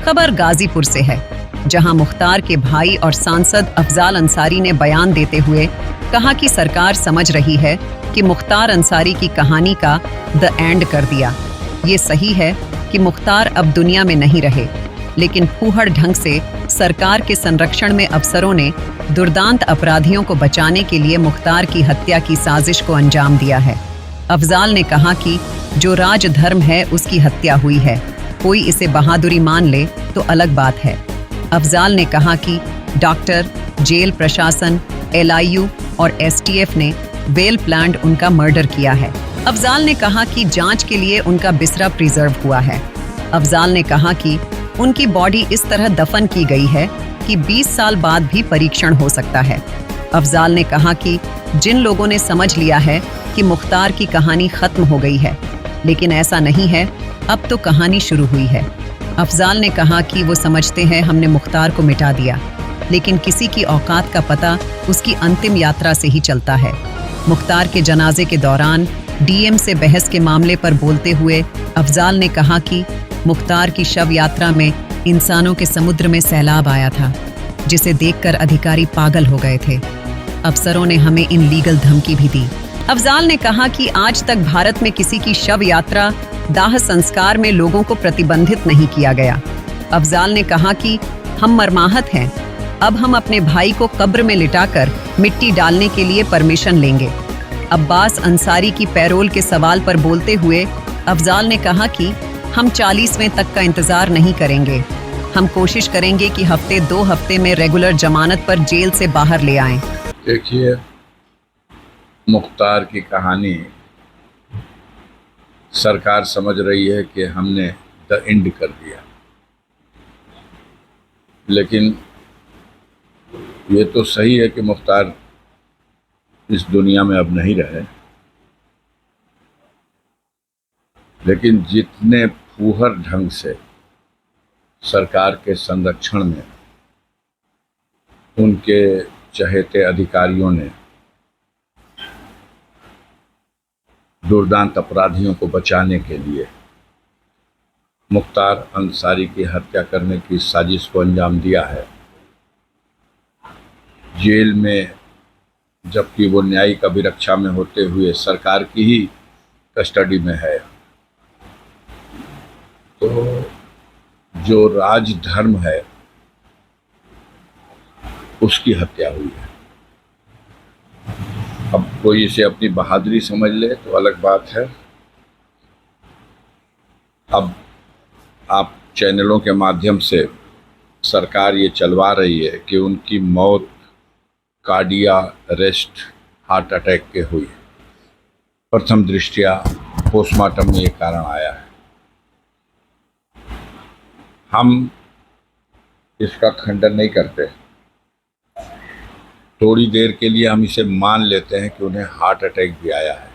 खबर गाजीपुर से है, जहां मुख्तार के भाई और सांसद अफजाल अंसारी ने बयान देते हुए कहा कि सरकार समझ रही है कि मुख्तार अंसारी की कहानी का द एंड कर दिया। ये सही है कि मुख्तार अब दुनिया में नहीं रहे, लेकिन फूहड़ ढंग से सरकार के संरक्षण में अफसरों ने दुर्दांत अपराधियों को बचाने के लिए मुख्तार की हत्या की साजिश को अंजाम दिया है। अफजाल ने कहा कि जो राजधर्म है उसकी हत्या हुई है, कोई इसे बहादुरी मान ले तो अलग बात है। अफजाल ने कहा कि डॉक्टर, जेल प्रशासन, LIU और STF ने वेल प्लान्ड उनका मर्डर किया है। अफजाल ने कहा कि जांच के लिए उनका बिस्तरा प्रिजर्व हुआ है। अफजाल ने कहा कि उनकी बॉडी इस तरह दफन की गई है कि 20 साल बाद भी परीक्षण हो सकता है। अफजाल ने कहा कि जिन लोगों ने समझ लिया है कि मुख्तार की कहानी खत्म हो गई है, लेकिन ऐसा नहीं है, अब तो कहानी शुरू हुई है। अफजाल ने कहा कि वो समझते हैं हमने मुख्तार को मिटा दिया, लेकिन किसी की औकात का पता उसकी अंतिम यात्रा से ही चलता है। मुख्तार के जनाजे के दौरान DM से बहस के मामले पर बोलते हुए अफजाल ने कहा कि मुख्तार की शव यात्रा में इंसानों के समुद्र में सैलाब आया था, जिसे देखकर अधिकारी पागल हो गए थे। अफसरों ने हमें इन लीगल धमकी भी दी। अफजाल ने कहा कि आज तक भारत में किसी की शव यात्रा, दाह संस्कार में लोगों को प्रतिबंधित नहीं किया गया। अफजाल ने कहा कि हम मरमाहत हैं, अब हम अपने भाई को कब्र में लिटाकर मिट्टी डालने के लिए परमिशन लेंगे। अब्बास अंसारी की पैरोल के सवाल पर बोलते हुए अफजाल ने कहा कि हम 40वें तक का इंतजार नहीं करेंगे। हम कोशिश करेंगे कि 2 हफ्ते में रेगुलर जमानत पर जेल से बाहर ले आएं। देखिए, मुख्तार की कहानी सरकार समझ रही है कि हमने द एंड कर दिया, लेकिन ये तो सही है कि मुख्तार इस दुनिया में अब नहीं रहे, लेकिन जितने फूहड़ ढंग से सरकार के संरक्षण में उनके चहेते अधिकारियों ने दुर्दांत अपराधियों को बचाने के लिए मुख्तार अंसारी की हत्या करने की साजिश को अंजाम दिया है, जेल में जबकि वो न्यायिक अभिरक्षा में होते हुए सरकार की ही कस्टडी में है, तो जो राजधर्म है उसकी हत्या हुई है। अब कोई इसे अपनी बहादुरी समझ ले तो अलग बात है। अब आप चैनलों के माध्यम से सरकार ये चलवा रही है कि उनकी मौत कार्डिया अरेस्ट, हार्ट अटैक के हुई। प्रथम दृष्टया पोस्टमार्टम में ये कारण आया है। हम इसका खंडन नहीं करते, थोड़ी देर के लिए हम इसे मान लेते हैं कि उन्हें हार्ट अटैक भी आया है,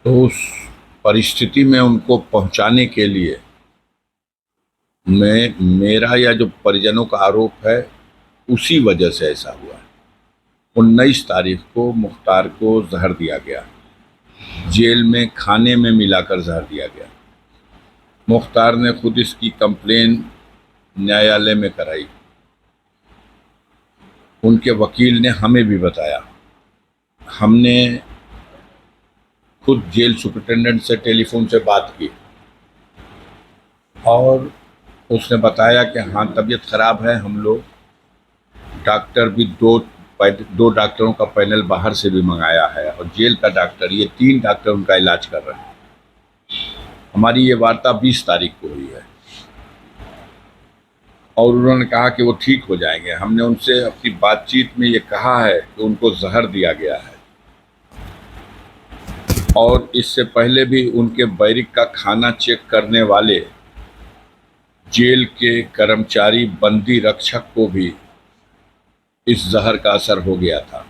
तो उस परिस्थिति में उनको पहुंचाने के लिए मेरा या जो परिजनों का आरोप है उसी वजह से ऐसा हुआ है। 19 तारीख को मुख्तार को जहर दिया गया, जेल में खाने में मिलाकर जहर दिया गया। मुख्तार ने खुद इसकी कंप्लेन न्यायालय में कराई, उनके वकील ने हमें भी बताया। हमने खुद जेल सुपरिटेंडेंट से टेलीफोन से बात की और उसने बताया कि हाँ, तबीयत ख़राब है। हम लोग डॉक्टर भी दो डॉक्टरों का पैनल बाहर से भी मंगाया है और जेल का डॉक्टर, ये 3 डॉक्टर उनका इलाज कर रहे हैं। हमारी ये वार्ता 20 तारीख को हुई है और उन्होंने कहा कि वो ठीक हो जाएंगे। हमने उनसे अपनी बातचीत में ये कहा है कि उनको जहर दिया गया है और इससे पहले भी उनके बैरिक का खाना चेक करने वाले जेल के कर्मचारी, बंदी रक्षक को भी इस जहर का असर हो गया था।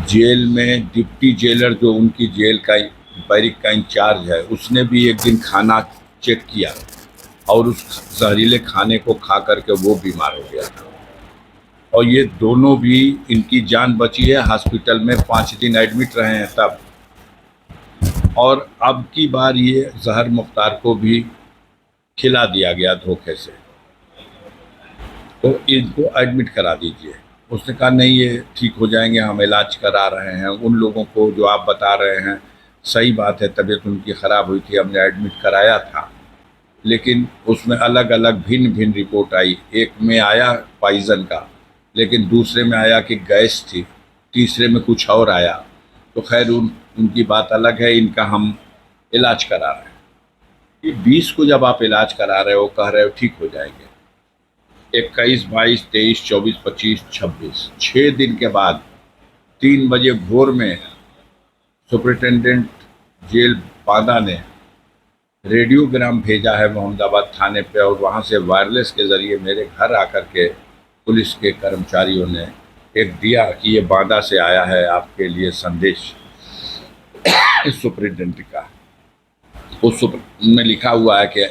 जेल में डिप्टी जेलर जो उनकी जेल का बैरिक का इंचार्ज है, उसने भी एक दिन खाना चेक किया और उस जहरीले खाने को खा करके वो बीमार हो गया था और ये दोनों भी, इनकी जान बची है। हॉस्पिटल में 5 दिन एडमिट रहे हैं तब, और अब की बार ये जहर मुख्तार को भी खिला दिया गया धोखे से, तो इनको एडमिट करा दीजिए। उसने कहा नहीं, ये ठीक हो जाएंगे, हम इलाज करा रहे हैं। उन लोगों को जो आप बता रहे हैं सही बात है, तबीयत उनकी ख़राब हुई थी, हमने एडमिट कराया था, लेकिन उसमें अलग अलग भिन्न भिन्न रिपोर्ट आई। एक में आया पॉइज़न का, लेकिन दूसरे में आया कि गैस थी, तीसरे में कुछ और आया। तो खैर उनकी बात अलग है, इनका हम इलाज करा रहे हैं। ये 20 को जब आप इलाज करा रहे हो, कह रहे हो ठीक हो जाएंगे, 21, 22, 23, 24, 25, 26, 6 दिन के बाद 3 बजे भोर में सुपरिटेंडेंट जेल बांदा ने रेडियोग्राम भेजा है मोहम्मदाबाद थाने पे, और वहाँ से वायरलेस के ज़रिए मेरे घर आकर के पुलिस के कर्मचारियों ने एक दिया कि ये बांदा से आया है आपके लिए संदेश सुपरिटेंडेंट का। उस में लिखा हुआ है कि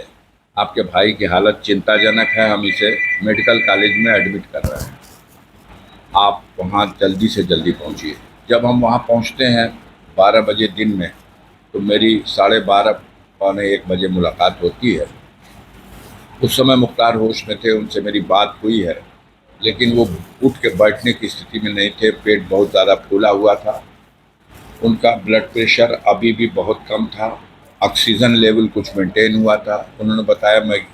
आपके भाई की हालत चिंताजनक है, हम इसे मेडिकल कॉलेज में एडमिट कर रहे हैं, आप वहाँ जल्दी से जल्दी पहुँचिए। जब हम वहाँ पहुँचते हैं 12 बजे दिन में, तो मेरी 12:30 पौने 1 बजे मुलाकात होती है। उस समय मुख्तार होश में थे, उनसे मेरी बात हुई है, लेकिन वो उठ के बैठने की स्थिति में नहीं थे, पेट बहुत ज़्यादा फूला हुआ था, उनका ब्लड प्रेशर अभी भी बहुत कम था, ऑक्सीजन लेवल कुछ मेंटेन हुआ था। उन्होंने बताया मैं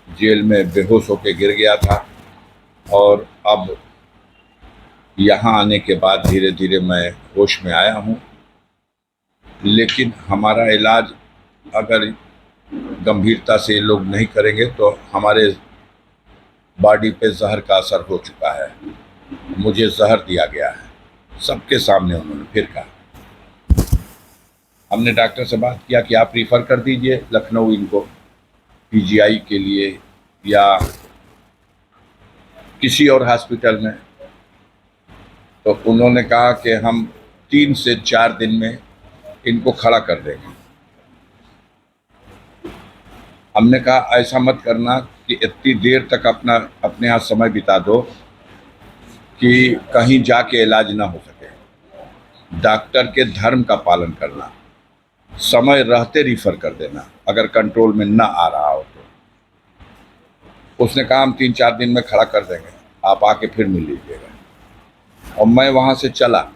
जेल में बेहोश होकर गिर गया था, और अब यहाँ आने के बाद धीरे धीरे मैं होश में आया हूँ। लेकिन हमारा इलाज अगर गंभीरता से लोग नहीं करेंगे तो हमारे बॉडी पे जहर का असर हो चुका है, मुझे जहर दिया गया है, सबके सामने उन्होंने फिर कहा। हमने डॉक्टर से बात किया कि आप रिफ़र कर दीजिए लखनऊ इनको पीजीआई के लिए या किसी और हॉस्पिटल में, तो उन्होंने कहा कि हम 3 से 4 दिन में इनको खड़ा कर देंगे। हमने कहा ऐसा मत करना कि इतनी देर तक अपने यहाँ समय बिता दो कि कहीं जाके इलाज ना हो सके। डॉक्टर के धर्म का पालन करना, समय रहते रिफ़र कर देना अगर कंट्रोल में ना आ रहा हो तो। उसने कहा हम 3-4 दिन में खड़ा कर देंगे, आप आके फिर मिल लीजिएगा। और मैं वहाँ से चला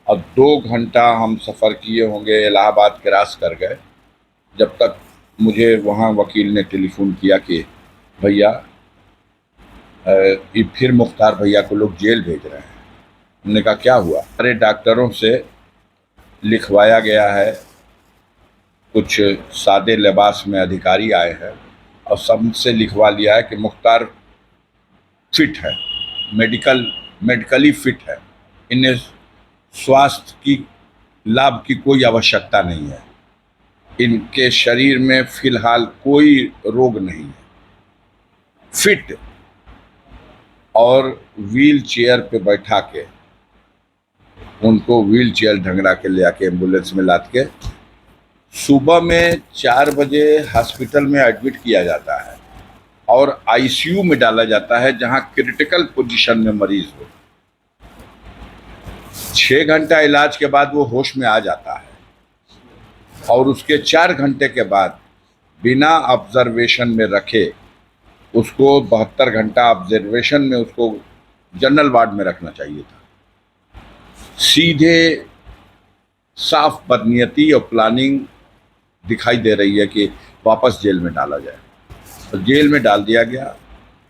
और 2 घंटा हम सफ़र किए होंगे, इलाहाबाद क्रॉस कर गए, जब तक मुझे वहाँ वकील ने टेलीफोन किया कि भैया ये फिर मुख्तार भैया को लोग जेल भेज रहे हैं। हमने कहा क्या हुआ? अरे डॉक्टरों से लिखवाया गया है, कुछ सादे लिबास में अधिकारी आए हैं और सबसे लिखवा लिया है कि मुख्तार फिट है, मेडिकली फिट है, इन्हें स्वास्थ्य की लाभ की कोई आवश्यकता नहीं है, इनके शरीर में फिलहाल कोई रोग नहीं है, फिट। और व्हील चेयर पे बैठा के उनको व्हील चेयर ढंगरा के ले आके एम्बुलेंस में लाद के सुबह में 4 बजे हॉस्पिटल में एडमिट किया जाता है और आईसीयू में डाला जाता है जहां क्रिटिकल पोजीशन में मरीज हो। 6 घंटा इलाज के बाद वो होश में आ जाता है और उसके 4 घंटे के बाद बिना ऑब्जर्वेशन में रखे उसको 72 घंटा ऑब्जर्वेशन में उसको जनरल वार्ड में रखना चाहिए था। सीधे साफ बदनीयती और प्लानिंग दिखाई दे रही है कि वापस जेल में डाला जाए। तो जेल में डाल दिया गया।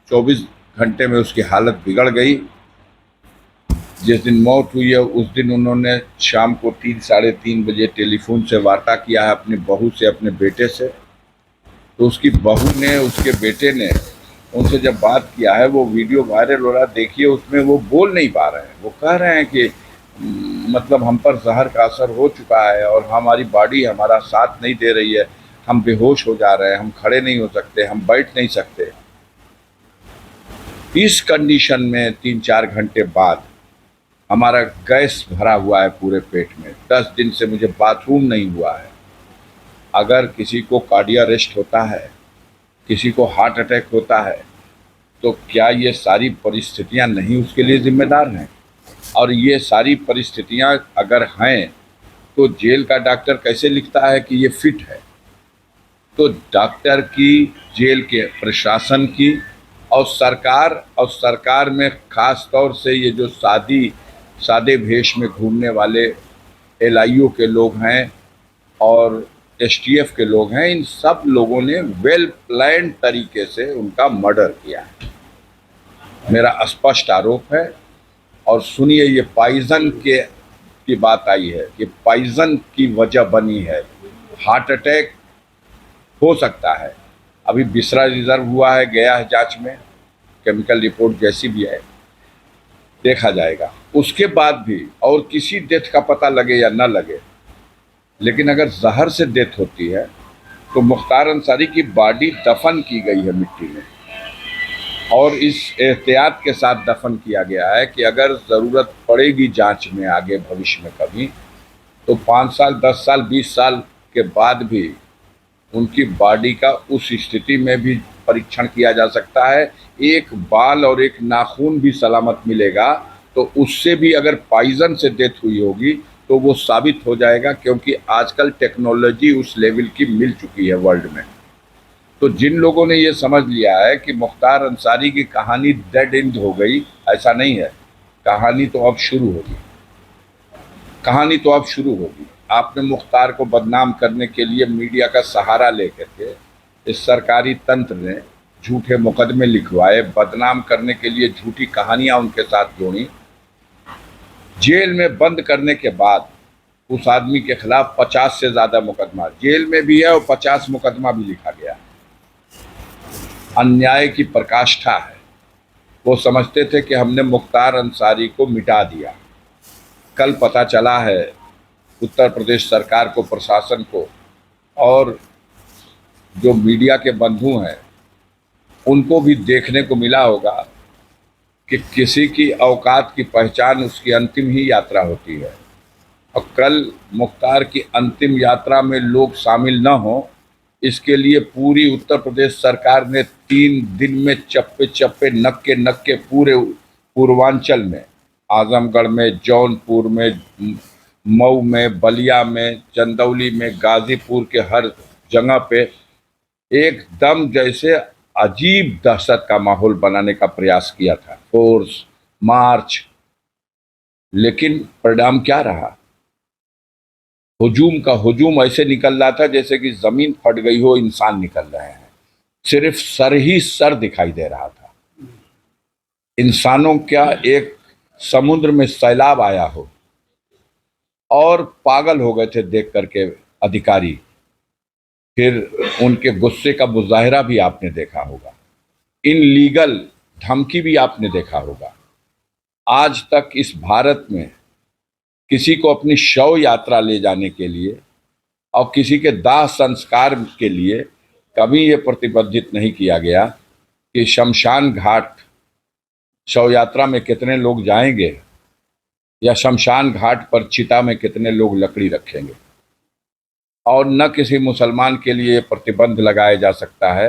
24 घंटे में उसकी हालत बिगड़ गई। जिस दिन मौत हुई है उस दिन उन्होंने शाम को 3-3:30 बजे टेलीफोन से वार्ता किया है अपनी बहू से, अपने बेटे से। तो उसकी बहू ने, उसके बेटे ने उनसे जब बात किया है, वो वीडियो वायरल हो रहा, देखिए उसमें वो बोल नहीं पा रहे हैं। वो कह रहे हैं कि मतलब हम पर जहर का असर हो चुका है और हमारी बॉडी हमारा साथ नहीं दे रही है, हम बेहोश हो जा रहे हैं, हम खड़े नहीं हो सकते, हम बैठ नहीं सकते। इस कंडीशन में 3-4 घंटे बाद हमारा गैस भरा हुआ है पूरे पेट में। 10 दिन से मुझे बाथरूम नहीं हुआ है। अगर किसी को कार्डियक अरेस्ट होता है, किसी को हार्ट अटैक होता है, तो क्या ये सारी परिस्थितियां नहीं उसके लिए जिम्मेदार हैं? और ये सारी परिस्थितियां अगर हैं तो जेल का डॉक्टर कैसे लिखता है कि ये फिट है? तो डॉक्टर की, जेल के प्रशासन की और सरकार में खास तौर से ये जो सादे भेष में घूमने वाले एलआईयू के लोग हैं और एसटीएफ के लोग हैं, इन सब लोगों ने वेल प्लान्ड तरीके से उनका मर्डर किया है। मेरा स्पष्ट आरोप है। और सुनिए, ये पॉइजन की बात आई है कि पॉइजन की वजह बनी है, हार्ट अटैक हो सकता है। अभी बिसरा रिजर्व हुआ है, गया है जांच में, केमिकल रिपोर्ट जैसी भी है देखा जाएगा। उसके बाद भी और किसी डेथ का पता लगे या ना लगे, लेकिन अगर जहर से डेथ होती है तो मुख्तार अंसारी की बॉडी दफन की गई है मिट्टी में, और इस एहतियात के साथ दफन किया गया है कि अगर ज़रूरत पड़ेगी जांच में आगे भविष्य में कभी, तो 5 साल, 10 साल, 20 साल के बाद भी उनकी बॉडी का उस स्थिति में भी परीक्षण किया जा सकता है। एक बाल और एक नाखून भी सलामत मिलेगा, तो उससे भी अगर पॉइजन से डेथ हुई होगी तो वो साबित हो जाएगा, क्योंकि आजकल टेक्नोलॉजी उस लेवल की मिल चुकी है वर्ल्ड में। तो जिन लोगों ने ये समझ लिया है कि मुख्तार अंसारी की कहानी डेड एंड हो गई, ऐसा नहीं है। कहानी तो अब शुरू होगी। आपने मुख्तार को बदनाम करने के लिए मीडिया का सहारा लेकर के इस सरकारी तंत्र ने झूठे मुकदमे लिखवाए, बदनाम करने के लिए झूठी कहानियां उनके साथ जोड़ी। जेल में बंद करने के बाद उस आदमी के खिलाफ 50 से ज़्यादा मुकदमा जेल में भी है और 50 मुकदमा भी लिखा गया है। अन्याय की पराकाष्ठा है। वो समझते थे कि हमने मुख्तार अंसारी को मिटा दिया। कल पता चला है उत्तर प्रदेश सरकार को, प्रशासन को और जो मीडिया के बंधु हैं उनको भी देखने को मिला होगा कि किसी की औकात की पहचान उसकी अंतिम ही यात्रा होती है। और कल मुख्तार की अंतिम यात्रा में लोग शामिल न हों, इसके लिए पूरी उत्तर प्रदेश सरकार ने 3 दिन में चप्पे चप्पे, नक्के नक्के पूरे पूर्वांचल में, आजमगढ़ में, जौनपुर में, मऊ में, बलिया में, चंदौली में, गाजीपुर के हर जगह पे एकदम जैसे अजीब दहशत का माहौल बनाने का प्रयास किया था, फोर्स मार्च। लेकिन परिणाम क्या रहा? हुजूम का हुजूम ऐसे निकल रहा था जैसे कि जमीन फट गई हो, इंसान निकल रहे हैं। सिर्फ सर ही सर दिखाई दे रहा था। इंसानों क्या एक समुद्र में सैलाब आया हो, और पागल हो गए थे देख करके अधिकारी। फिर उनके गुस्से का मुजाहिरा भी आपने देखा होगा, इनलीगल धमकी भी आपने देखा होगा। आज तक इस भारत में किसी को अपनी शव यात्रा ले जाने के लिए और किसी के दाह संस्कार के लिए कभी ये प्रतिबंधित नहीं किया गया कि शमशान घाट शव यात्रा में कितने लोग जाएंगे या शमशान घाट पर चिता में कितने लोग लकड़ी रखेंगे। और न किसी मुसलमान के लिए प्रतिबंध लगाया जा सकता है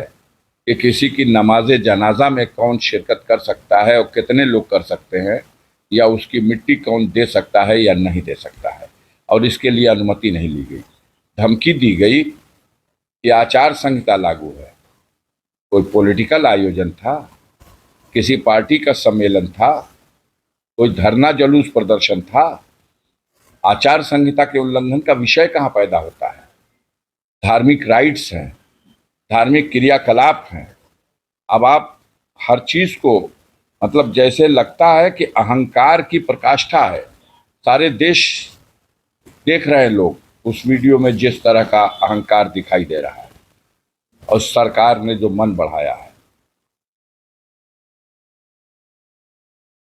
कि किसी की नमाज जनाजा में कौन शिरकत कर सकता है और कितने लोग कर सकते हैं, या उसकी मिट्टी कौन दे सकता है या नहीं दे सकता है, और इसके लिए अनुमति नहीं ली गई। धमकी दी गई कि आचार संहिता लागू है। कोई पॉलिटिकल आयोजन था, किसी पार्टी का सम्मेलन था, कोई धरना जुलूस प्रदर्शन था, आचार संहिता के उल्लंघन का विषय कहाँ पैदा होता है? धार्मिक राइट्स हैं, धार्मिक क्रियाकलाप हैं। अब आप हर चीज को मतलब जैसे लगता है कि अहंकार की प्रकाष्ठा है। सारे देश देख रहे हैं लोग उस वीडियो में जिस तरह का अहंकार दिखाई दे रहा है, और सरकार ने जो मन बढ़ाया है।